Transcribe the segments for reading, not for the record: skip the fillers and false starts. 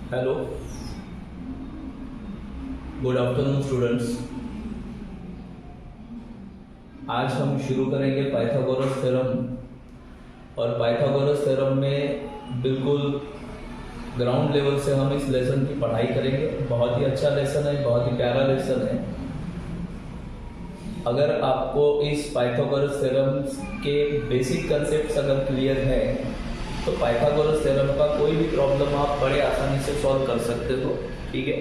Hello, good afternoon students. आज हम शुरू करेंगे पाइथागोरस थ्योरम। और पाइथागोरस थ्योरम में बिल्कुल ग्राउंड लेवल से हम इस लेसन की पढ़ाई करेंगे। बहुत ही अच्छा लेसन है, बहुत ही प्यारा लेसन है। अगर आपको इस पाइथागोरस थ्योरम के बेसिक कंसेप्ट्स अगर क्लियर है तो पाइथागोरस थ्योरम का कोई भी प्रॉब्लम आप बड़े आसानी से सॉल्व कर सकते हो। ठीक है,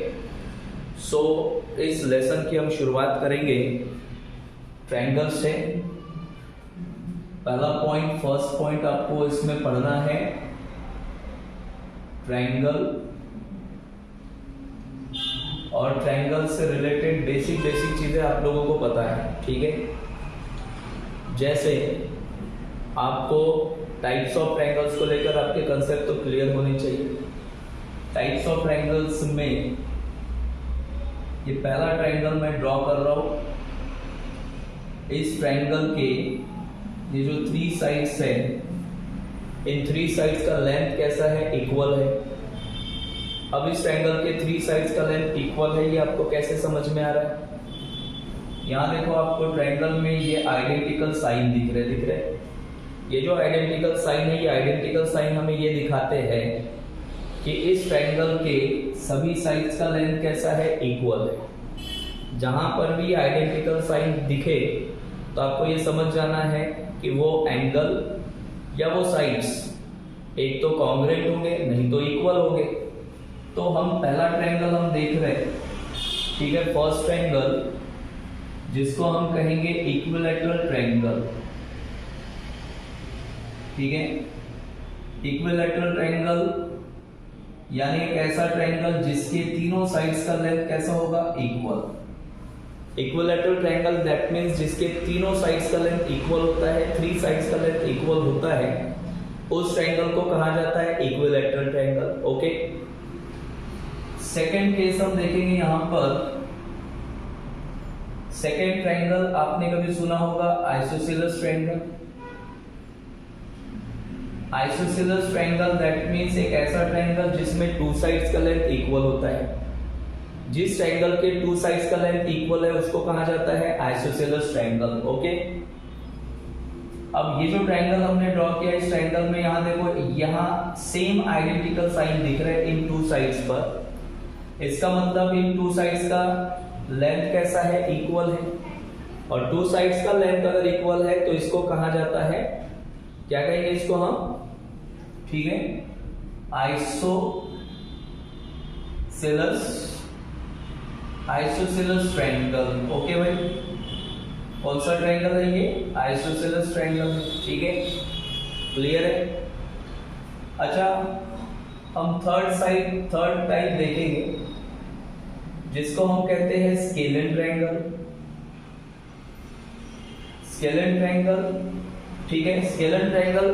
सो इस लेसन की हम शुरुआत करेंगे ट्रायंगल से। पहला पॉइंट, फर्स्ट पॉइंट आपको इसमें पढ़ना है ट्रायंगल और ट्रायंगल से रिलेटेड बेसिक चीजें आप लोगों को पता है। ठीक है, जैसे आपको टाइप्स ऑफ ट्रायंगल्स को लेकर आपके कंसेप्ट तो क्लियर होने चाहिए। टाइप्स ऑफ ट्रायंगल्स में ये पहला ट्रायंगल मैं ड्रॉ कर रहा हूं। इस ट्रायंगल के ये जो 3 साइड्स है, इन 3 साइड्स का लेंथ कैसा है? इक्वल है। अब इस ट्रायंगल के 3 साइड्स का लेंथ इक्वल है, ये आपको कैसे समझ में आ रहा है? यहां देखो, आपको ट्रायंगल में ये आइडेंटिकल साइन दिख रहे। ये जो आइडेंटिकल साइन है, ये आइडेंटिकल साइन हमें ये दिखाते हैं कि इस ट्रायंगल के सभी साइड्स का लेंथ कैसा है? इक्वल है। जहां पर भी आइडेंटिकल साइन दिखे तो आपको ये समझ जाना है कि वो एंगल या वो साइड्स एक तो कॉन्ग्रुएंट होंगे, नहीं तो इक्वल होंगे। तो हम पहला ट्रायंगल हम देख रहे हैं। ठीक है, फर्स्ट ट्रायंगल जिसको हम कहेंगे इक्विलैटरल ट्रायंगल। ठीक है, इक्विलैटरल ट्रायंगल यानी एक ऐसा ट्रायंगल जिसके तीनों साइड्स का लेंथ कैसा होगा? Equal. Equilateral triangle that means जिसके तीनों साइड्स का लेंथ इक्वल होता है, 3 साइड्स का लेंथ इक्वल होता है, उस ट्रायंगल को कहा जाता है equilateral triangle. Okay, second case हम देखेंगे। यहां पर सेकंड ट्रायंगल आपने कभी सुना होगा isosceles triangle. Isosceles triangle that means एक ऐसा ट्रायंगल जिसमें 2 साइड्स का लेंथ इक्वल होता है। जिस ट्रायंगल के 2 साइड्स का लेंथ इक्वल है उसको कहा जाता है आइसोसेलेस ट्रायंगल। ओके, अब ये जो ट्रायंगल हमने ड्रॉ किया, इस ट्रायंगल में यहां देखो, यहां सेम आइडेंटिकल साइन दिख रहे हैं इन 2 साइड्स पर। इसका मतलब इन 2 साइड्स का लेंथ कैसा है? इक्वल है। और 2 साइड्स का लेंथ अगर इक्वल है तो इसको कहा जाता है, क्या कहेंगे इसको हम? ठीक है, आइसोसेलेस ट्रायंगल। ओके भाई, कौन सा ट्रायंगल है ये? Isosceles triangle. ठीक है, क्लियर है। अच्छा, हम थर्ड टाइप देखेंगे जिसको हम कहते हैं स्केलेन ट्रायंगल। स्केलेन ट्रायंगल, ठीक है, स्केलेन ट्रायंगल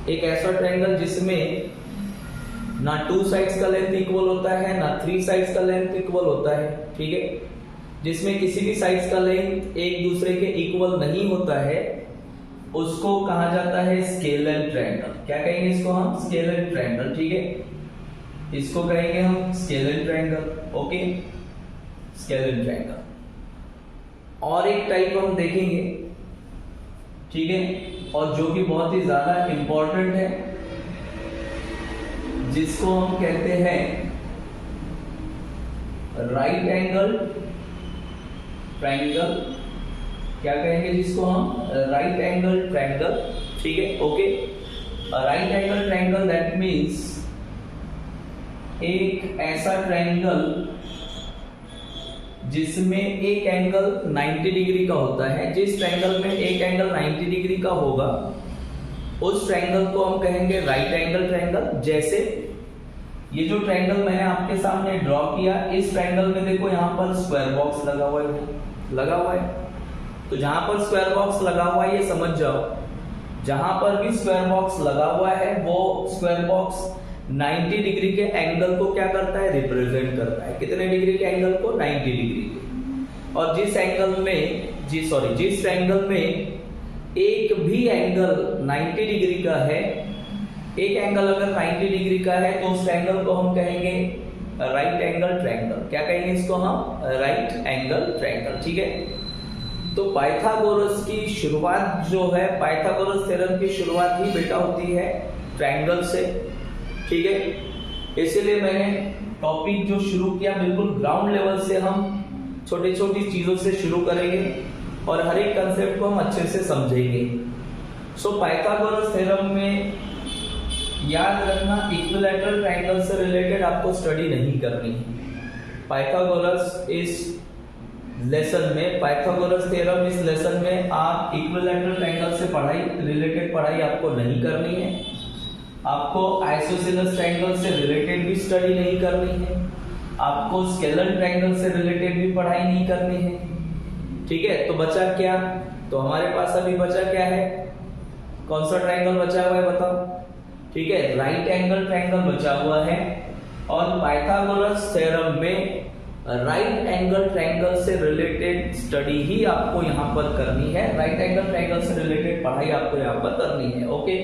एक ऐसा ट्रायंगल जिसमें ना 2 साइड्स का लेंथ इक्वल होता है, ना 3 साइड्स का लेंथ इक्वल होता है। ठीक है, जिसमें किसी भी साइड्स का लेंथ एक दूसरे के इक्वल नहीं होता है, उसको कहा जाता है स्केलेन ट्रायंगल। क्या कहेंगे इसको हम? Scalene triangle. ठीक है, इसको कहेंगे हम scalene triangle. Okay, scalene triangle. और एक टाइप हम देखेंगे, ठीक है, और जो कि बहुत ही ज्यादा इंपॉर्टेंट है, जिसको हम कहते हैं राइट एंगल ट्रायंगल। क्या कहेंगे जिसको हम? Right angle triangle. ठीक है, okay, right angle triangle that means एक ऐसा ट्रायंगल जिसमें एक एंगल 90 डिग्री का होता है। जिस ट्रायंगल में एक एंगल 90 डिग्री का होगा उस ट्रायंगल को हम कहेंगे राइट एंगल ट्रायंगल। जैसे ये जो ट्रायंगल मैंने आपके सामने ड्रॉ किया, इस ट्रायंगल में देखो यहां पर स्क्वायर बॉक्स लगा हुआ है। तो जहां पर स्क्वायर बॉक्स लगा हुआ है, ये समझ जाओ, जहां पर भी स्क्वायर बॉक्स लगा हुआ है वो स्क्वायर बॉक्स 90 डिग्री के एंगल को क्या करता है? रिप्रेजेंट करता है। कितने डिग्री के एंगल को? 90 डिग्री के। और जिस ट्रायंगल में एक भी एंगल 90 डिग्री का है, एक एंगल अगर 90 डिग्री का है तो उस एंगल को हम कहेंगे राइट एंगल ट्रायंगल। क्या कहेंगे इसको हम? Right angle triangle. ठीक है, तो पाइथागोरस की शुरुआत जो है, पाइथागोरस थ्योरम की शुरुआत ही बेटा होती है ट्रायंगल से। ठीक है, इसीलिए मैंने टॉपिक जो शुरू किया बिल्कुल ग्राउंड लेवल से, हम छोटी छोटी चीजों से शुरू करेंगे और हर एक कंसेप्ट को हम अच्छे से समझेंगे। सो पाइथागोरस थ्योरम में याद रखना, इक्विलैटरल ट्रायंगल से रिलेटेड आपको स्टडी नहीं करनी है। पाइथागोरस इस लेसन में, पाइथागोरस थ्योरम इस लेसन में आप इक्विलैटरल ट्रायंगल से रिलेटेड पढ़ाई आपको नहीं करनी है। आपको आइसोसेलेस ट्रायंगल से रिलेटेड भी स्टडी नहीं करनी है। आपको स्केलर ट्रायंगल से रिलेटेड भी पढ़ाई नहीं करनी है। ठीक है, तो बचा क्या? तो हमारे पास अभी बचा क्या है? कौन सा ट्रायंगल बचा हुआ है बताओ? ठीक है, राइट एंगल ट्रायंगल बचा हुआ है। और पाइथागोरस थ्योरम में राइट एंगल ट्रायंगल से रिलेटेड स्टडी ही आपको यहाँ पर करनी है। राइट एंगल ट्रायंगल से रिलेटेड पढ़ाई आपको यहाँ पर करनी है। ओके,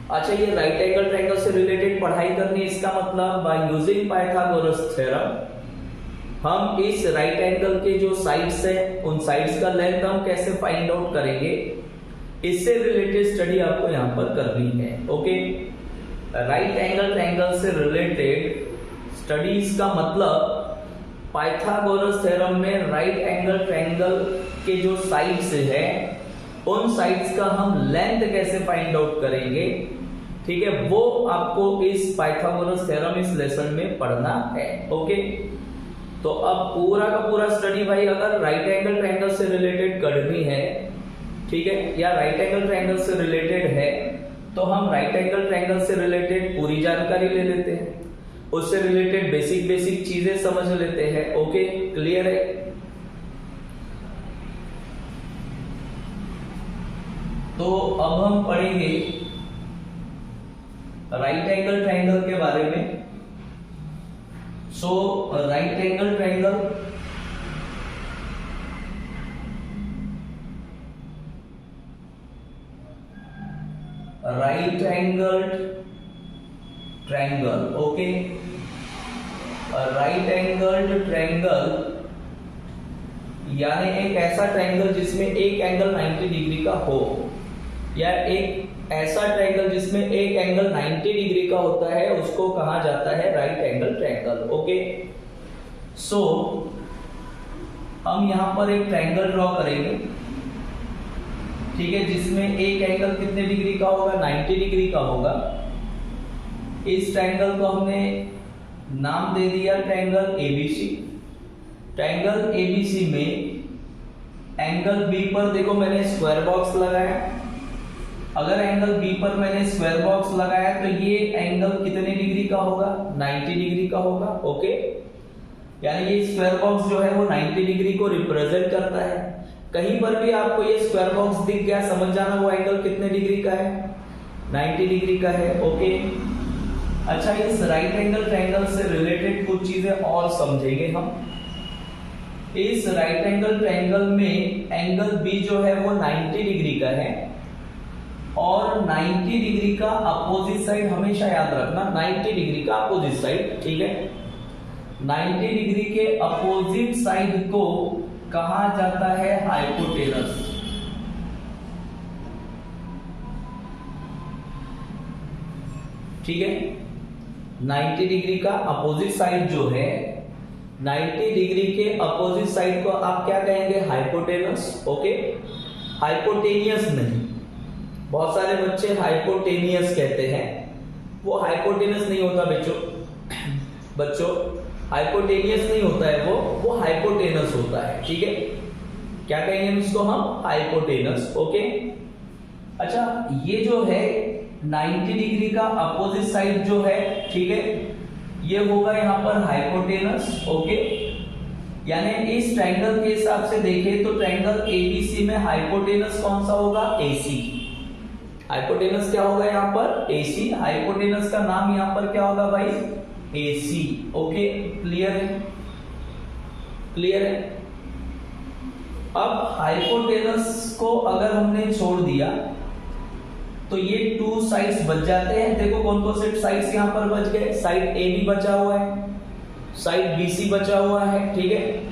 अच्छा, ये राइट एंगल ट्रायंगल से रिलेटेड पढ़ाई करनी है, इसका मतलब बाय यूजिंग पाइथागोरस थ्योरम हम इस राइट एंगल के जो साइड्स है, उन साइड्स का लेंथ हम कैसे फाइंड आउट करेंगे, इससे रिलेटेड स्टडी आपको यहाँ पर करनी है। ओके, राइट एंगल ट्रायंगल से रिलेटेड स्टडीज का मतलब पाइथागोरस थ्योरम में राइट एंगल ट्रायंगल के जो साइड्स है, उन साइड्स का हम लेंथ कैसे फाइंड आउट करेंगे। ठीक है, वो आपको इस पाइथागोरस थ्योरम इस लेसन में पढ़ना है। ओके, तो अब पूरा का पूरा स्टडी भाई अगर राइट एंगल ट्रायंगल से रिलेटेड करनी है, ठीक है, या राइट एंगल ट्रायंगल से रिलेटेड है, तो हम राइट एंगल ट्रायंगल से रिलेटेड पूरी जानकारी ले लेते हैं, उससे रिलेटेड बेसिक चीजें समझ लेते हैं। ओके, क्लियर है? तो अब हम पढ़ेंगे राइट एंगल ट्रायंगल के बारे में। So right angle triangle right angle triangle. Okay, right angle triangle यानी एक ऐसा ट्रायंगल जिसमें एक एंगल 90 डिग्री का हो, या एक ऐसा ट्रायंगल जिसमें एक एंगल 90 डिग्री का होता है, उसको कहा जाता है राइट एंगल ट्रायंगल। ओके, सो हम यहां पर एक ट्रायंगल ड्रॉ करेंगे, ठीक है, जिसमें एक एंगल कितने डिग्री का होगा? 90 डिग्री का होगा। इस ट्रायंगल को हमने नाम दे दिया ट्रायंगल एबीसी। ट्रायंगल एबीसी में एंगल बी पर देखो मैंने स्क्वायर बॉक्स लगाया। अगर एंगल बी पर मैंने स्क्वायर बॉक्स लगाया तो ये एंगल कितने डिग्री का होगा? 90 डिग्री का होगा। ओके, यानी ये स्क्वायर बॉक्स जो है वो 90 डिग्री को रिप्रेजेंट करता है। कहीं पर भी आपको ये स्क्वायर बॉक्स दिख गया, समझ जाना वो एंगल कितने डिग्री का है? 90 डिग्री का है। ओके, अच्छा, इस राइट एंगल ट्रायंगल से रिलेटेड कुछ चीजें और समझेंगे हम। इस राइट एंगल ट्रायंगल में एंगल बी जो है वो 90 डिग्री का है, और 90 डिग्री का अपोजिट साइड हमेशा याद रखना, 90 डिग्री का अपोजिट साइड। ठीक है, 90 डिग्री के अपोजिट साइड को कहा जाता है हाइपोटेनस। ठीक है, 90 डिग्री का अपोजिट साइड जो है, 90 डिग्री के अपोजिट साइड को आप क्या कहेंगे? हाइपोटेनस। ओके, हाइपोटेनियस नहीं। बहुत सारे बच्चे हाइपोटेनियस कहते हैं, वो हाइपोटेनस नहीं होता बच्चों, हाइपोटेनियस नहीं होता है, वो हाइपोटेनस होता है। ठीक है, क्या कहेंगे इसको हम? हाइपोटेनस। ओके, अच्छा, ये जो है 90 डिग्री का अपोजिट साइड जो है, ठीक है, ये होगा यहाँ पर हाइपोटेनस। ओके, यानी इस ट्रायंगल के हिसाब से देखें तो ट्रायंगल एबीसी में हाइपोटेनस कौन सा होगा? एसी। हाइपोटेनस क्या होगा यहाँ पर? एसी। हाइपोटेनस का नाम यहाँ पर क्या होगा भाई? एसी। ओके, क्लियर है? क्लियर है? अब हाइपोटेनस को अगर हमने छोड़ दिया तो ये 2 साइड्स बच जाते हैं। देखो कौन कौन से साइड्स यहां पर बच गए, साइड ए बी बचा हुआ है, साइड बी सी बचा हुआ है, ठीक है।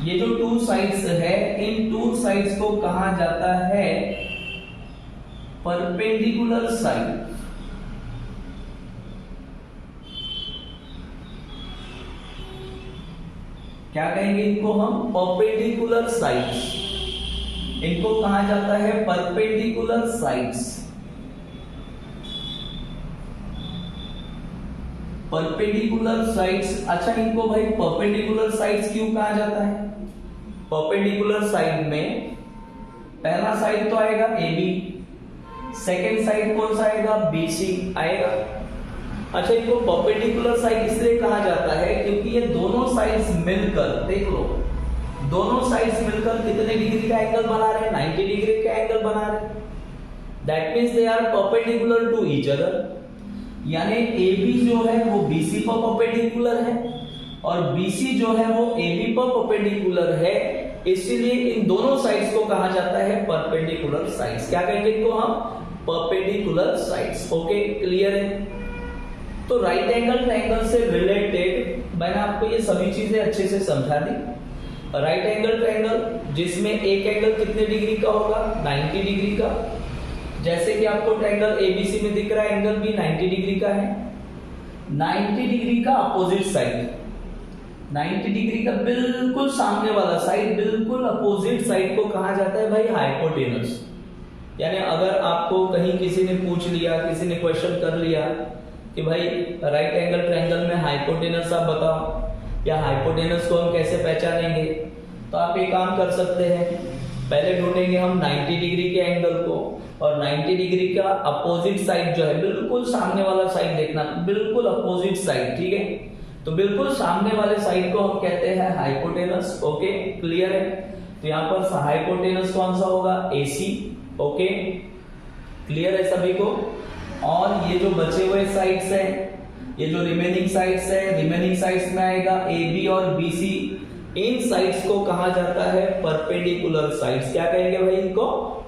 ये जो 2 साइड्स है, इन 2 साइड्स को कहा जाता है परपेंडिकुलर साइड। क्या कहेंगे इनको हम, परपेंडिकुलर साइड्स। इनको कहा जाता है परपेंडिकुलर साइड्स। परपेंडिकुलर साइड्स, अच्छा इनको भाई परपेंडिकुलर साइड्स क्यों कहा जाता है? परपेंडिकुलर साइड में पहला साइड तो आएगा ए बी, सेकेंड साइड कौन सा आएगा, बी सी आएगा। अच्छा इनको परपेंडिकुलर साइड इसलिए कहा जाता है क्योंकि ये दोनों साइड्स मिलकर, देख लो, दोनों साइड्स मिलकर कितने डिग्री का एंगल बना रहे हैं, 90 डिग्री का एंगल बना रहे हैं। That means they are perpendicular to each other. यानी ए बी जो है वो बी सी पर परपेंडिकुलर है और बी सी जो है वो ए बी पर परपेंडिकुलर है, इसलिए इन दोनों साइड्स को कहा जाता है परपेंडिकुलर साइड्स। क्या कहेंगे इनको हम, परपेंडिकुलर साइड्स। ओके, क्लियर है? तो राइट एंगल ट्रायंगल से रिलेटेड मैंने आपको ये सभी चीजें अच्छे से समझा दी। राइट एंगल ट्रायंगल जिसमें एक एंगल कितने डिग्री का होगा, 90 डिग्री का। जैसे कि आपको ट्रायंगल एबीसी में दिख रहा है, एंगल भी 90 डिग्री का है। 90 डिग्री का अपोजिट साइड, 90 डिग्री का बिल्कुल सामने वाला साइड, बिल्कुल अपोजिट साइड को कहा जाता है भाई हाइपोटेनस। यानी अगर आपको कहीं किसी ने पूछ लिया, किसी ने क्वेश्चन कर लिया कि भाई राइट एंगल ट्रायंगल में हाइपोटेनस आप बताओ, या हाइपोटेनस को हम कैसे पहचानेंगे, तो आप एक काम कर सकते हैं, पहले ढूंढेंगे हम 90 डिग्री के एंगल को, और 90 डिग्री का अपोजिट साइड जो है, बिल्कुल सामने वाला साइड देखना, बिल्कुल अपोजिट साइड, ठीक है। तो बिल्कुल सामने वाले साइड को हम कहते हैं हाइपोटेनस। ओके, क्लियर है? तो यहाँ पर हाइपोटेनस कौन सा होगा, AC। ओके, क्लियर है सभी को? और ये जो बचे हुए साइड्स हैं, ये जो रिमेनिंग साइड्स है, रिमेनिंग साइड्स में आएगा AB और BC। इन साइड्स को कहा जाता है परपेंडिकुलर साइड्स। क्या कहेंगे भाई इनको,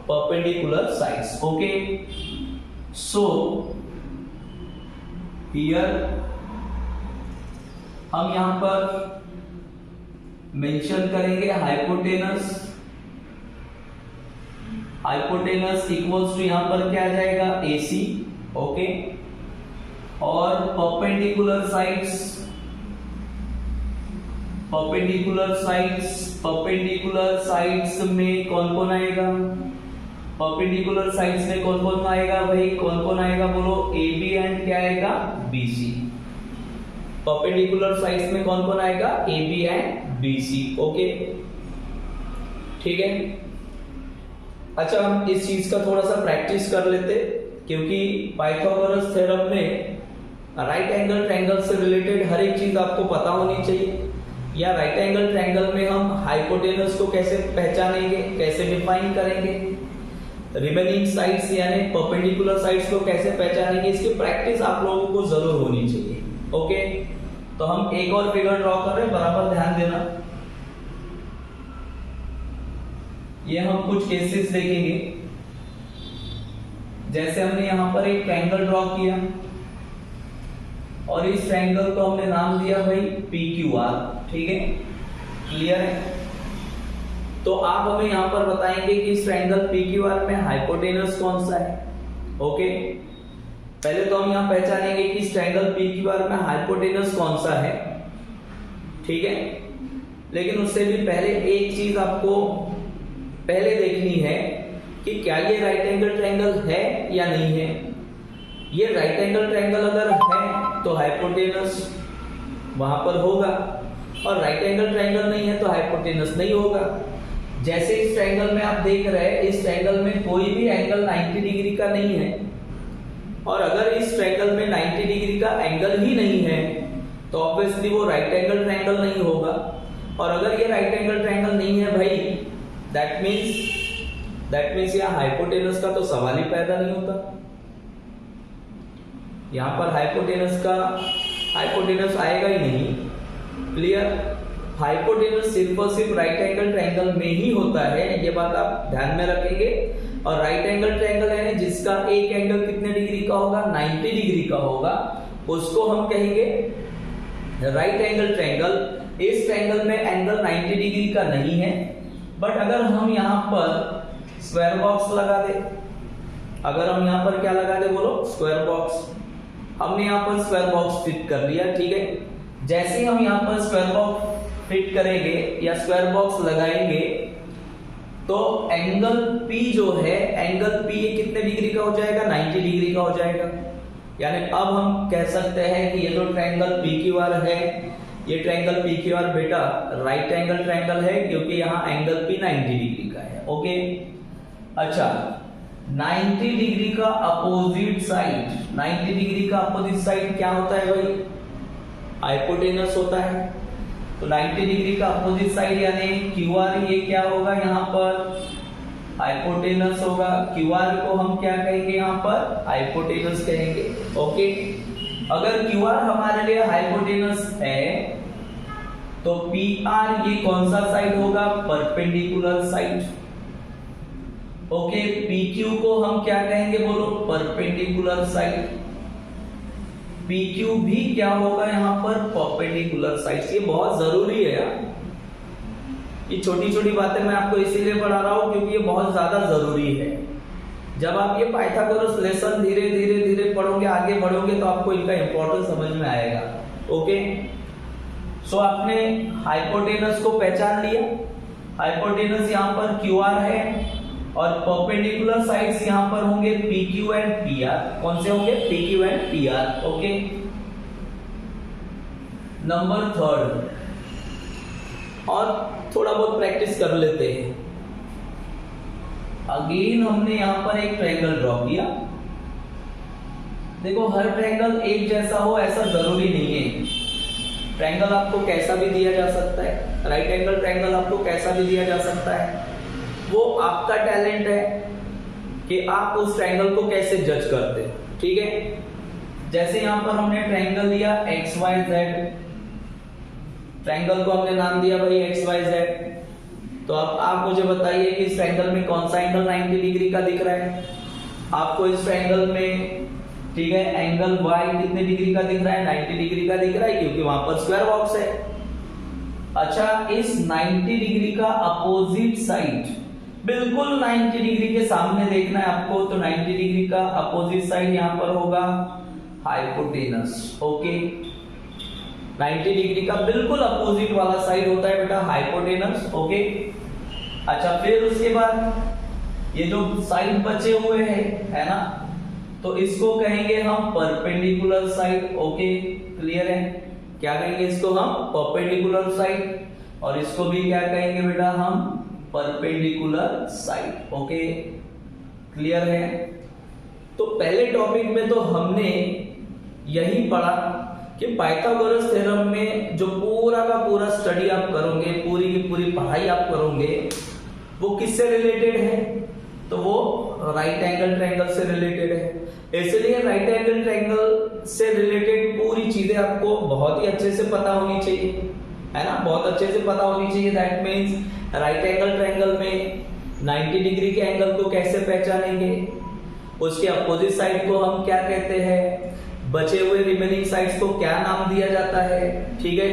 perpendicular sides. Okay, so here हम यहां पर मेंशन करेंगे हाइपोटेनस। हाइपोटेनस इक्वल्स टू यहां पर क्या आ जाएगा, AC। ओके, और perpendicular sides, perpendicular sides, perpendicular sides में कौन कौन आएगा, परपेंडिकुलर साइड्स में कौन कौन आएगा भाई, कौन कौन आएगा बोलो, AB एंड क्या आएगा, BC। परपेंडिकुलर साइड्स में कौन कौन आएगा, AB एंड BC। ओके, ठीक है। अच्छा हम इस चीज का थोड़ा सा प्रैक्टिस कर लेते, क्योंकि पाइथागोरस थ्योरम में राइट एंगल ट्रायंगल से रिलेटेड हर एक चीज आपको पता होनी चाहिए। या राइट एंगल ट्रायंगल में हम हाइपोटेनस को कैसे पहचानेंगे, कैसे डिफाइन करेंगे, रिमेनिंग साइड्स यानी परपेंडिकुलर साइड्स को कैसे पहचानेंगे, इसकी प्रैक्टिस आप लोगों को जरूर होनी चाहिए। ओके, तो हम एक और फिगर ड्रॉ कर रहे हैं, बराबर ध्यान देना। ये हम कुछ केसेस देखेंगे। जैसे हमने यहां पर एक ट्रायंगल ड्रॉ किया और इस ट्रायंगल को हमने नाम दिया भाई PQR, ठीक है, क्लियर है? तो आप हमें यहां पर बताएंगे कि इस ट्रायंगल PQR में हाइपोटेनस कौन सा है। ओके, पहले तो हम यहां पहचानेंगे कि इस ट्रायंगल PQR में हाइपोटेनस कौन सा है, ठीक है। लेकिन उससे भी पहले एक चीज आपको पहले देखनी है कि क्या ये राइट एंगल ट्रायंगल है या नहीं है। ये राइट एंगल ट्रायंगल अगर है तो हाइपोटेनस वहां पर होगा, और राइट एंगल ट्रायंगल नहीं है तो हाइपोटेनस नहीं होगा। जैसे इस ट्रायंगल में आप देख रहे हैं, इस ट्रायंगल में कोई भी एंगल 90 डिग्री का नहीं है, और अगर इस ट्रायंगल में 90 डिग्री का एंगल ही नहीं है तो ऑब्वियसली वो राइट एंगल ट्रायंगल नहीं होगा। और अगर ये राइट एंगल ट्रायंगल नहीं है भाई, दैट मीन्स यहाँ हाइपोटेनस का तो सवाल ही पैदा नहीं होता। यहाँ पर हाइपोटेनस आएगा ही नहीं। क्लियर? हाइपोटेनस सिर्फ और सिर्फ राइट एंगल ट्रायंगल में ही होता है, ये बात आप ध्यान में रखेंगे। और राइट एंगल ट्रायंगल यानी जिसका एक एंगल कितने डिग्री का होगा, 90 डिग्री का होगा, उसको हम कहेंगे राइट एंगल ट्रायंगल। इस ट्रायंगल में एंगल 90 डिग्री का नहीं है, बट अगर हम यहाँ पर स्क्वायर बॉक्स लगा दे, अगर हम यहाँ पर क्या लगा दे बोलो, स्क्वायर बॉक्स। हमने यहाँ पर स्क्वायर बॉक्स फिट कर लिया, ठीक है। जैसे ही हम यहाँ पर स्क्वायर बॉक्स फिट करेंगे या स्क्वायर बॉक्स लगाएंगे तो एंगल P जो है, एंगल P ये कितने डिग्री का हो जाएगा, 90 डिग्री का हो जाएगा। यानी अब हम कह सकते हैं कि ये जो ट्रायंगल PQR है, ये ट्रायंगल PQR बेटा राइट एंगल ट्रायंगल है, क्योंकि यहाँ एंगल P 90 डिग्री का है। ओके, अच्छा 90 डिग्री का अपोजिट साइड, 90 डिग्री का अपोजिट साइड क्या होता है भाई, हाइपोटेनस होता है। तो 90 डिग्री का अपोजिट साइड यानी QR, ये क्या होगा, यहाँ पर हाइपोटेनस होगा। QR को हम क्या कहेंगे, यहाँ पर हाइपोटेनस कहेंगे। ओके, अगर QR हमारे लिए हाइपोटेनस है तो PR ये कौन सा साइड होगा, परपेंडिकुलर साइड। ओके, PQ को हम क्या कहेंगे बोलो, परपेंडिकुलर साइड। PQ भी क्या होगा यहाँ पर, परपेंडिकुलर साइड। ये बहुत जरूरी है यार, ये छोटी छोटी बातें मैं आपको इसीलिए पढ़ा रहा हूँ क्योंकि ये बहुत ज्यादा जरूरी है। जब आप ये पाइथागोरस लेसन धीरे धीरे धीरे पढ़ोगे, आगे बढ़ोगे, तो आपको इनका इंपॉर्टेंस समझ में आएगा। ओके, सो आपने हाइपोटेनस को पहचान लिया। हाइपोटेनस यहाँ पर QR है और परपेंडिकुलर साइड्स यहाँ पर होंगे PQ एंड PR। कौन से होंगे, PQ and PR। Okay, number 3 और थोड़ा बहुत प्रैक्टिस कर लेते हैं। अगेन हमने यहाँ पर एक ट्रायंगल ड्रॉ किया। देखो हर ट्रायंगल एक जैसा हो ऐसा जरूरी नहीं है। ट्रायंगल आपको कैसा भी दिया जा सकता है, राइट एंगल ट्रायंगल आपको कैसा भी दिया जा सकता है। वो आपका टैलेंट है कि आप उस ट्रायंगल को कैसे जज करते हैं, ठीक है। जैसे यहां पर हमने ट्रायंगल दिया XYZ, ट्रायंगल को हमने नाम दिया भाई XYZ। तो अब आप मुझे बताइए कि इस ट्रायंगल में कौन सा एंगल 90 डिग्री का दिख रहा है आपको इस ट्रायंगल में, ठीक है। एंगल Y कितने डिग्री का दिख रहा है, 90 डिग्री का दिख रहा है, क्योंकि वहां पर स्क्वायर बॉक्स है। अच्छा, इस 90 डिग्री का अपोजिट साइड बिल्कुल 90 डिग्री के सामने देखना है आपको, तो 90 डिग्री का अपोजिट साइड यहां पर होगा हाइपोटेनस। ओके, 90 डिग्री का बिल्कुल अपोजिट वाला साइड होता है बेटा हाइपोटेनस। ओके, अच्छा फिर उसके बाद ये जो साइड बचे हुए हैं है ना, तो इसको कहेंगे हम परपेंडिकुलर साइड। ओके, क्लियर है, क्या कहेंगे इसको हम, परपेंडिकुलर साइड। और इसको भी क्या कहेंगे बेटा हम, परपेंडिकुलर साइड। ओके, क्लियर है। तो पहले टॉपिक में तो हमने यही पढ़ा कि पाइथागोरस थ्योरम में जो पूरा का पूरा स्टडी आप करोगे, पूरी की पूरी पढ़ाई आप करोगे, वो किससे रिलेटेड है, तो वो राइट एंगल ट्रायंगल से रिलेटेड है। इसलिए राइट एंगल ट्रायंगल से रिलेटेड पूरी चीजें आपको बहुत ही अच्छे से पता होनी चाहिए, है ना, बहुत अच्छे से पता होनी चाहिए। That means right angle triangle में 90 डिग्री के एंगल को कैसे पहचानेंगे, उसके अपोजिट साइड को हम क्या कहते हैं, बचे हुए रिमेनिंग साइड्स को क्या नाम दिया जाता है, ठीक है।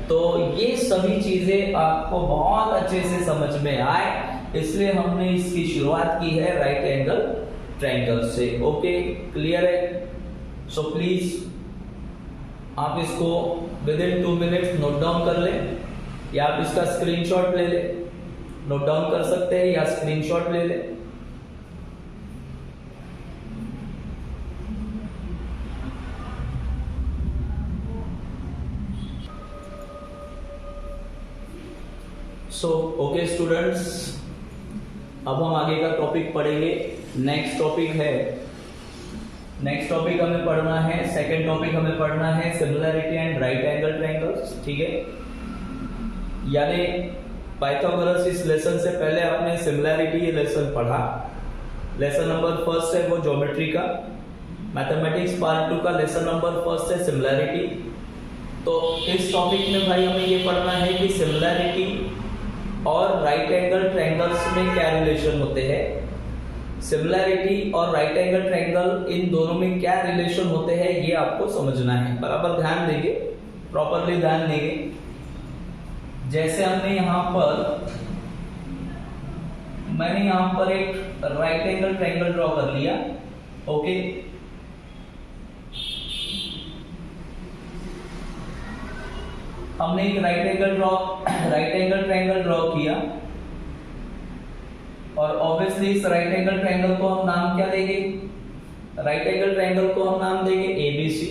तो ये सभी चीजें आपको बहुत अच्छे से समझ में आए, इसलिए हमने इसकी शुरुआत की है राइट एंगल ट्रायंगल से। ओके, क्लियर है। सो प्लीज आप इसको with in 2 minutes note down कर लें, या आप इसका स्क्रीनशॉट ले लें, नोट डाउन कर सकते हैं या स्क्रीनशॉट ले लें। सो ओके स्टूडेंट्स, अब हम आगे का टॉपिक पढ़ेंगे। नेक्स्ट टॉपिक हमें पढ़ना है, सेकंड टॉपिक हमें पढ़ना है similarity and right angle triangles, ठीक है। यानी पाइथागोरस इस लेसन से पहले आपने सिमिलैरिटी ये लेसन पढ़ा। लेसन नंबर 1 है वो ज्योमेट्री का, मैथमेटिक्स पार्ट 2 का लेसन नंबर 1 है सिमिलैरिटी। तो इस टॉपिक में भाई हमें ये पढ़ना है कि सिमिलैरिटी और राइट एंगल ट्रायंगल्स में क्या रिलेशन होते हैं, सिमिलैरिटी और राइट एंगल ट्रायंगल, इन दोनों में क्या रिलेशन होते हैं ये आपको समझना है। बराबर ध्यान देंगे, प्रॉपरली ध्यान देंगे। जैसे मैंने यहां पर एक राइट एंगल ट्रायंगल ड्रॉ कर लिया। ओके, हमने एक राइट एंगल ट्रायंगल ड्रॉ किया और ऑब्वियसली इस राइट एंगल ट्रायंगल को हम नाम क्या देंगे? राइट एंगल ट्रायंगल को हम नाम देंगे ABC।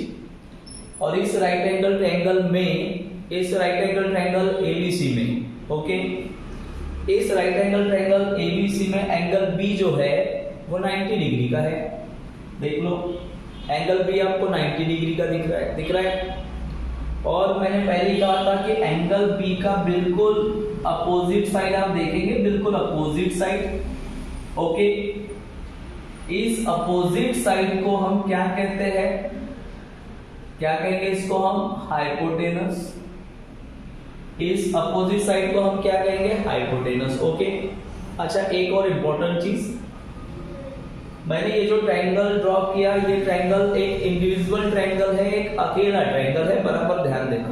और इस राइट एंगल ट्रायंगल ABC में, ओके, इस राइट एंगल ट्रायंगल ABC में एंगल B जो है वो 90 डिग्री का है। देख लो, एंगल B आपको 90 डिग्री का दिख रहा है। और मैंने पहले ही कहा था कि एंगल B का बिल्कुल अपोजिट साइड आप देखेंगे, बिल्कुल अपोजिट साइड। ओके, इस अपोजिट साइड को हम क्या कहते हैं? क्या कहेंगे इसको? हम हाइपोटेनस। इस अपोजिट साइड को हम क्या कहेंगे? हाइपोटेनस। ओके, अच्छा, एक और इंपॉर्टेंट चीज, मैंने ये जो ट्रायंगल ड्रॉ किया, ये ट्रायंगल एक इंडिविजुअल ट्रायंगल है, एक अकेला ट्रायंगल है। बराबर ध्यान देना।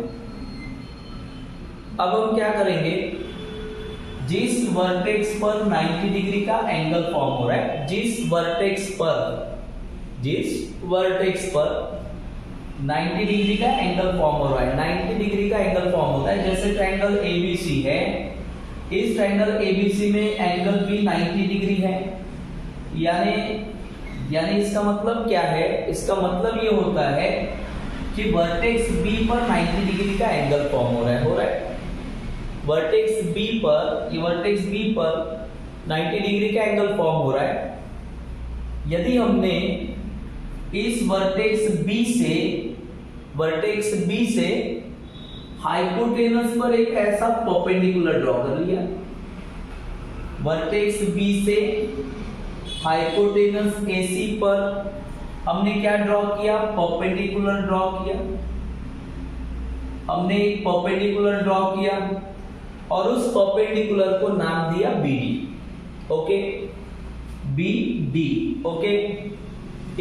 अब हम क्या करेंगे? जिस वर्टेक्स पर 90 डिग्री का एंगल फॉर्म हो रहा है, जिस वर्टेक्स पर 90 डिग्री का एंगल फॉर्म हो रहा है, 90 डिग्री का एंगल फॉर्म होता है। जैसे ट्रायंगल ABC है, इस ट्रायंगल ABC में एंगल भी 90 डिग्री है। यानी इसका मतलब क्या है? इसका मतलब ये होता है कि वर्टेक्स B पर 90 डिग्री का एंगल फॉर्म हो रहा है। वर्टेक्स B पर 90 डिग्री का एंगल फॉर्म हो रहा है। यदि हमने इस वर्टेक्स B से हाइपोटेनस पर एक ऐसा परपेंडिकुलर ड्रॉ कर लिया, वर्टेक्स B से हाइपोटेनस AC पर हमने क्या ड्रॉ किया? परपेंडिकुलर ड्रॉ किया। हमने एक परपेंडिकुलर ड्रॉ किया और उस परपेंडिकुलर को नाम दिया BD। Okay, BD। ओके,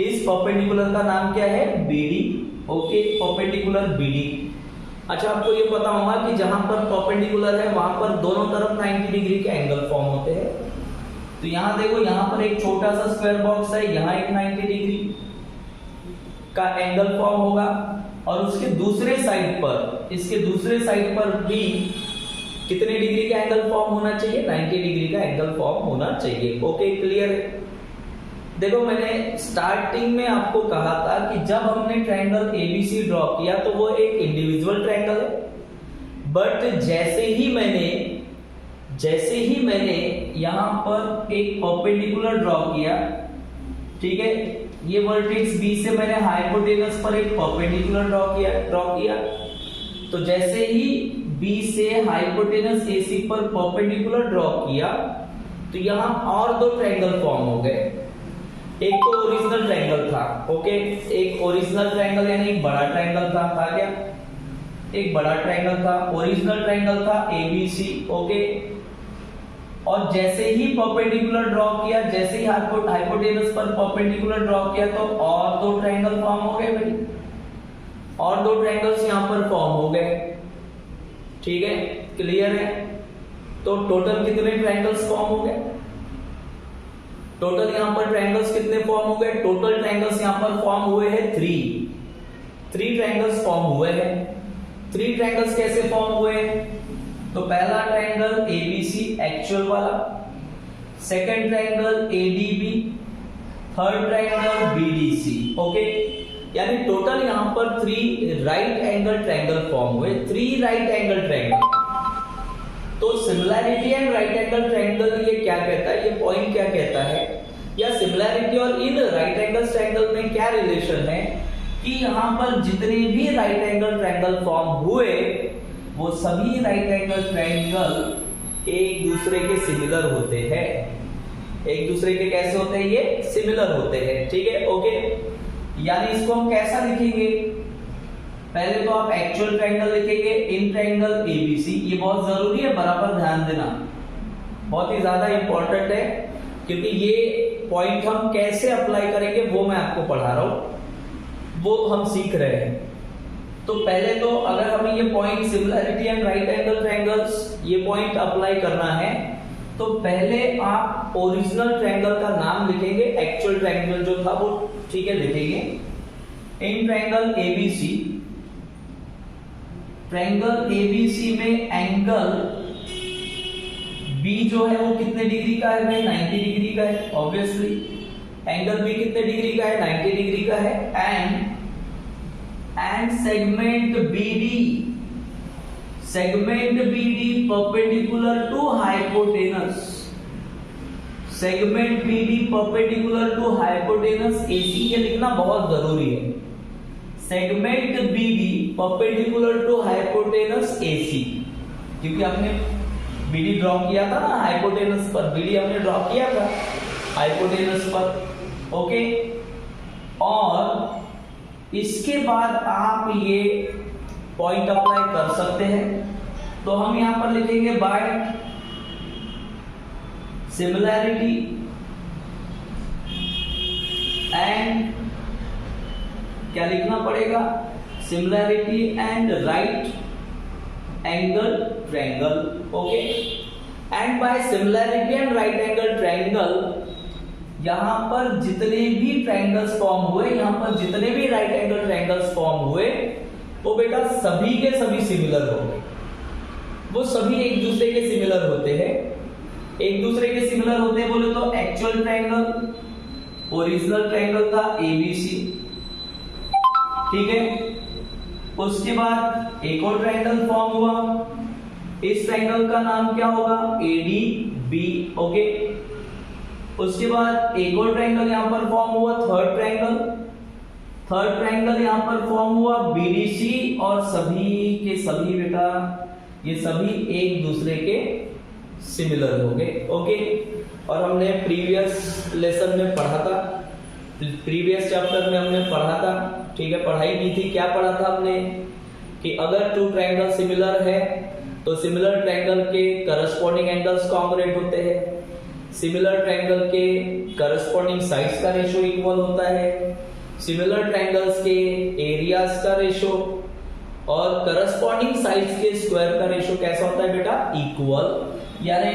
इस परपेंडिकुलर का नाम क्या है? BD। Okay, perpendicular BD। अच्छा, आपको ये पता होगा कि जहां पर परपेंडिकुलर है वहां पर दोनों तरफ 90 डिग्री के एंगल फॉर्म होते हैं। तो यहां देखो, यहां पर एक छोटा सा स्क्वायर बॉक्स है, यहां एक 90 डिग्री का एंगल फॉर्म होगा और उसके दूसरे साइड पर भी कितने डिग्री का एंगल फॉर्म होना चाहिए? 90 डिग्री का एंगल फॉर्म होना चाहिए। ओके, क्लियर है? देखो, मैंने स्टार्टिंग में आपको कहा था कि जब हमने ट्रायंगल ABC ड्रॉ किया तो वो एक इंडिविजुअल ट्रायंगल है। बट जैसे ही मैंने यहां पर एक परपेंडिकुलर ड्रॉ किया, ठीक है, ये वर्टेक्स B से मैंने हाइपोटेनस पर एक परपेंडिकुलर ड्रॉ किया, तो जैसे ही B से हाइपोटेनस AC पर परपेंडिकुलर ड्रॉ किया तो यहां और दो ट्रायंगल फॉर्म हो गए। एक तो ओरिजिनल ट्रायंगल था, ओके, एक ओरिजिनल ट्रायंगल यानी एक बड़ा ट्रायंगल था क्या? एक बड़ा ट्रायंगल था, ओरिजिनल ट्रायंगल था ABC। ओके, और जैसे ही परपेंडिकुलर ड्रॉ किया, जैसे ही हाइपोटेनस पर परपेंडिकुलर ड्रॉ किया तो और दो ट्रायंगल फॉर्म हो गए भाई, और दो ट्रायंगल्स यहां पर फॉर्म हो गए। ठीक है, क्लियर है? तो टोटल कितने ट्रायंगल्स फॉर्म हो गए? टोटल यहां पर ट्रायंगल्स कितने फॉर्म हो गए? टोटल ट्रायंगल्स यहां पर फॉर्म हुए हैं 3 ट्रायंगल्स फॉर्म हुए हैं। 3 ट्रायंगल्स कैसे फॉर्म हुए? तो पहला ट्रायंगल ABC एक्चुअल वाला, second triangle ADB, third triangle BDC। Okay, यानी टोटल यहां पर 3 राइट एंगल ट्रायंगल फॉर्म हुए, 3 राइट एंगल ट्रायंगल। तो similarity and right angle triangle ये क्या कहता है, ये पॉइंट क्या कहता है, या सिमिलैरिटी और इन राइट एंगल ट्रायंगल में क्या रिलेशन है कि यहां पर जितने भी राइट एंगल ट्रायंगल फॉर्म हुए वो सभी राइट एंगल ट्रायंगल एक दूसरे के सिमिलर होते हैं। एक दूसरे के कैसे होते हैं? ये सिमिलर होते हैं। ठीक है, ओके, यानी इसको हम कैसा लिखेंगे? पहले तो आप एक्चुअल ट्रायंगल लिखेंगे इन ट्रायंगल ABC। ये बहुत जरूरी है, बराबर ध्यान देना, बहुत ही ज्यादा इंपॉर्टेंट है, क्योंकि ये पॉइंट हम कैसे अप्लाई करेंगे वो मैं आपको पढ़ा रहा हूं, वो हम सीख रहे हैं। तो पहले तो अगर हमें ये point similarity and right angle triangles ये पॉइंट अप्लाई करना है, तो पहले आप ओरिजिनल ट्रायंगल का नाम लिखेंगे, एक्चुअल ट्रायंगल जो था वो ठीक है लिखेंगे। In triangle ABC, triangle ABC में एंगल बी जो है वो कितने डिग्री का है भाई? 90 डिग्री का है ऑब्वियसली। एंगल बी कितने डिग्री का है? 90 डिग्री का है। And segment BD, segment BD perpendicular to hypotenuse, segment BD perpendicular to hypotenuse AC, ये लिखना बहुत जरूरी है। Segment BD perpendicular to hypotenuse AC, क्योंकि आपने बीडी ड्रॉ किया था ना हाइपोटेनस पर, बीडी हमने ड्रॉ किया था हाइपोटेनस पर, ओके। और इसके बाद आप ये पॉइंट अप्लाई कर सकते हैं। तो हम यहां पर लिखेंगे बाय सिमिलैरिटी एंड, क्या लिखना पड़ेगा? Similarity and right angle triangle, okay. And by similarity and right angle triangle, यहां पर जितने भी ट्रायंगल्स फॉर्म हुए, यहां पर जितने भी राइट एंगल ट्रायंगल्स फॉर्म हुए, वो बेटा सभी के सभी सिमिलर हो गए। वो सभी एक दूसरे के सिमिलर होते हैं। एक दूसरे के सिमिलर होते हैं बोले तो एक्चुअल ट्रायंगल, ओरिजिनल ट्रायंगल था एबीसी, ठीक है। उसके बाद एक और ट्रायंगल फॉर्म हुआ, इस ट्रायंगल का नाम क्या होगा? ADB, okay. उसके बाद एक और ट्रायंगल यहां पर फॉर्म हुआ, थर्ड ट्रायंगल, थर्ड ट्रायंगल यहां पर फॉर्म हुआ बीडीसी, और सभी के सभी बेटा ये सभी एक दूसरे के सिमिलर हो गए, ओके। और हमने प्रीवियस लेसन में पढ़ा था, प्रीवियस चैप्टर में हमने पढ़ा था, ठीक है, पढ़ाई की थी। क्या पढ़ा था हमने? कि अगर टू ट्रायंगल सिमिलर है तो सिमिलर ट्रायंगल के करस्पॉन्डिंग एंगल्स कॉन्ग्रुएंट होते हैं, सिमिलर ट्रायंगल के करस्पॉन्डिंग साइड्स का रेशो इक्वल होता है, सिमिलर ट्रायंगल्स के एरियाज का रेशो और करस्पॉन्डिंग साइड्स के स्क्वायर का रेशो कैसा होता है बेटा? इक्वल। यानी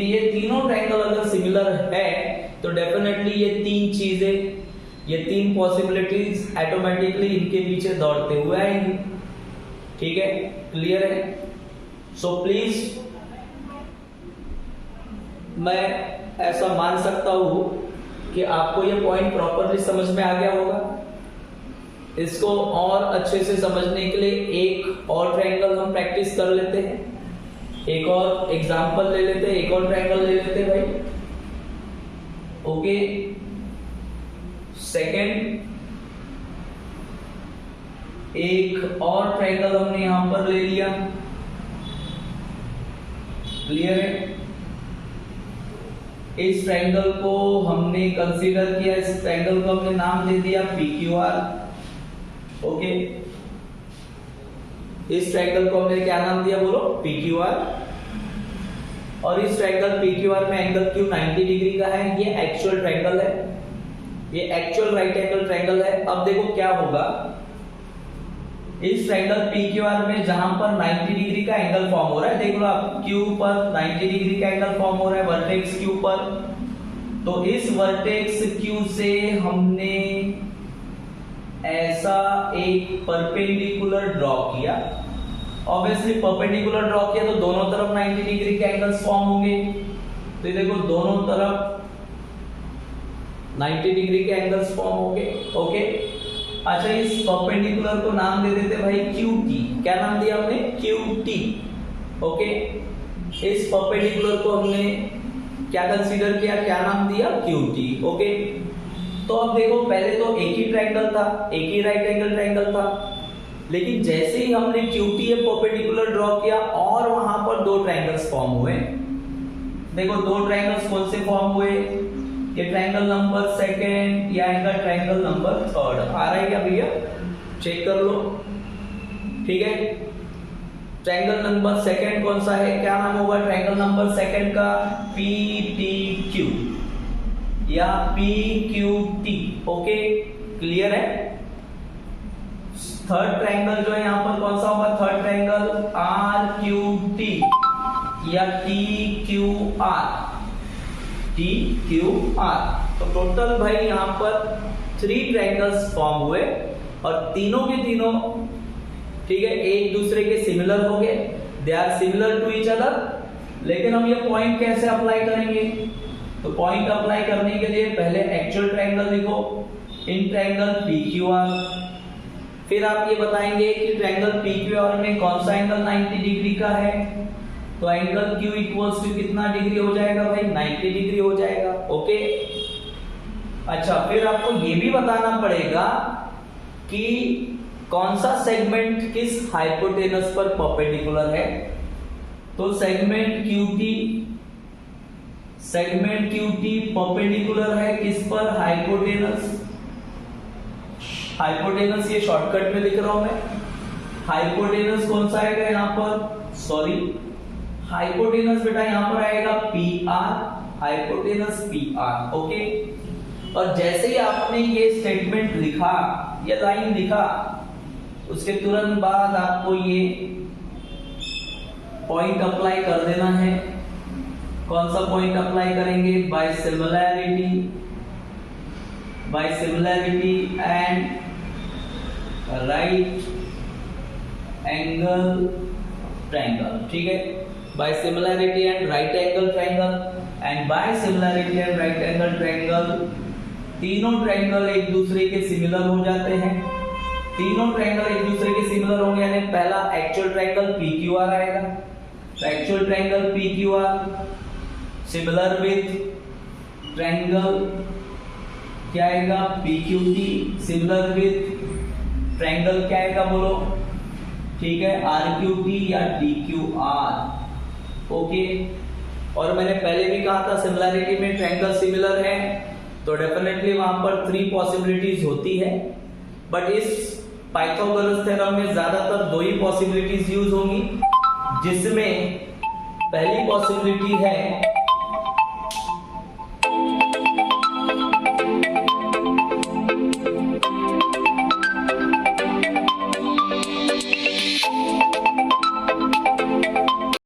ये तीनों ट्रायंगल अगर सिमिलर है तो डेफिनेटली ये तीन चीजें, ये तीन पॉसिबिलिटीज ऑटोमेटिकली इनके पीछे दौड़ते हुए आएंगी, ठीक है, क्लियर है? सो प्लीज मैं ऐसा मान सकता हूं कि आपको ये पॉइंट प्रॉपरली समझ में आ गया होगा। इसको और अच्छे से समझने के लिए एक और ट्रायंगल हम प्रैक्टिस कर लेते हैं, एक और एग्जांपल ले लेते हैं, एक और ट्रायंगल ले लेते हैं भाई, ओके। सेकंड, एक और ट्रायंगल हमने यहां पर ले लिया, क्लियर है? इस ट्रायंगल को हमने कंसीडर किया, इस ट्रायंगल को हमने नाम दे दिया PQR, ओके। इस ट्रायंगल को हमने क्या नाम दिया बोलो? PQR। और इस ट्रायंगल PQR में एंगल Q 90 डिग्री का है, ये एक्चुअल ट्रायंगल है, ये एक्चुअल राइट एंगल ट्रायंगल है। अब देखो क्या होगा, इस ट्रायंगल PQR में जहां पर 90 डिग्री का एंगल फॉर्म हो रहा है, देख लो आप Q पर 90 डिग्री का एंगल फॉर्म हो रहा है वर्टेक्स Q पर, तो इस वर्टेक्स Q से हमने ऐसा एक परपेंडिकुलर ड्रॉ किया। ऑब्वियसली परपेंडिकुलर ड्रॉ किया तो दोनों तरफ 90 डिग्री के एंगल्स फॉर्म होंगे, तो देखो दोनों तरफ 90 डिग्री के एंगल्स फॉर्म होंगे, ओके। अच्छा, इस परपेंडिकुलर को नाम दे देते भाई QT। क्या नाम दिया हमने? QT, okay. इस परपेंडिकुलर को हमने क्या कंसीडर किया, क्या नाम दिया? QT, okay. तो अब देखो पहले तो एक ही ट्रायंगल था, एक ही राइट एंगल ट्रायंगल था, लेकिन जैसे ही हमने QT परपेंडिकुलर ड्रॉ किया और वहां पर दो ट्रायंगल्स फॉर्म हुए। देखो दो ट्रायंगल्स कौन से फॉर्म हुए? ये ट्रायंगल नंबर सेकंड या इनका ट्रायंगल नंबर थर्ड आ रहा है क्या भैया? चेक कर लो, ठीक है। ट्रायंगल नंबर सेकंड कौन सा है? क्या नाम होगा ट्रायंगल नंबर सेकंड का? PTQ, या P Q T. Okay, clear है। थर्ड ट्रायंगल जो है यहाँ पर कौन सा होगा? Third triangle R Q T या T Q R, T Q R. तो टोटल भाई यहाँ पर 3 ट्रायंगल्स फॉर्म हुए और तीनों के तीनों, ठीक है, एक दूसरे के सिमिलर हो गए, they are similar to each other. लेकिन हम ये पॉइंट कैसे अप्लाई करेंगे? तो पॉइंट अप्लाई करने के लिए पहले एक्चुअल ट्रायंगल लिखो, in triangle P Q R. फिर आप ये बताएंगे कि ट्रायंगल पी क्यू आर में कौन सा एंगल 90 डिग्री का है। तो एंगल Q इक्वल्स टू कितना डिग्री हो जाएगा भाई? 90 डिग्री हो जाएगा। ओके, अच्छा, फिर आपको ये भी बताना पड़ेगा कि कौन सा सेगमेंट किस हाइपोटेनस पर परपेंडिकुलर है। तो सेगमेंट QT परपेंडिकुलर है किस पर? हाइपोटेनस। हाइपोटेनस ये शॉर्टकट में लिख रहा हूं मैं। हाइपोटेनस कौन सा आएगा यहाँ पर? सॉरी, हाइपोटेनस बेटा यहाँ पर आएगा PR, हाइपोटेनस PR। ओके, और जैसे ही आपने ये स्टेटमेंट लिखा, ये लाइन लिखा, उसके तुरंत बाद आपको ये पॉइंट अप्लाई कर देना है। कौन सा पॉइंट अप्लाई करेंगे? By similarity and right angle triangle. ठीक है, by similarity and right angle triangle, and by similarity and right angle triangle तीनों ट्रायंगल एक दूसरे के सिमिलर हो जाते हैं। तीनों ट्रायंगल एक दूसरे के सिमिलर होंगे, यानी पहला एक्चुअल ट्रायंगल PQR आएगा। तो actual triangle PQR similar with triangle क्या आएगा? PQT सिमिलर विद ट्रायंगल क्या आएगा बोलो? ठीक है, RQT या DQR। ओके, और मैंने पहले भी कहा था सिमिलैरिटी में ट्रायंगल सिमिलर है तो डेफिनेटली वहां पर 3 पॉसिबिलिटीज होती है, बट इस पाइथागोरस थ्योरम में ज्यादातर 2 ही पॉसिबिलिटीज यूज होंगी, जिसमें पहली पॉसिबिलिटी है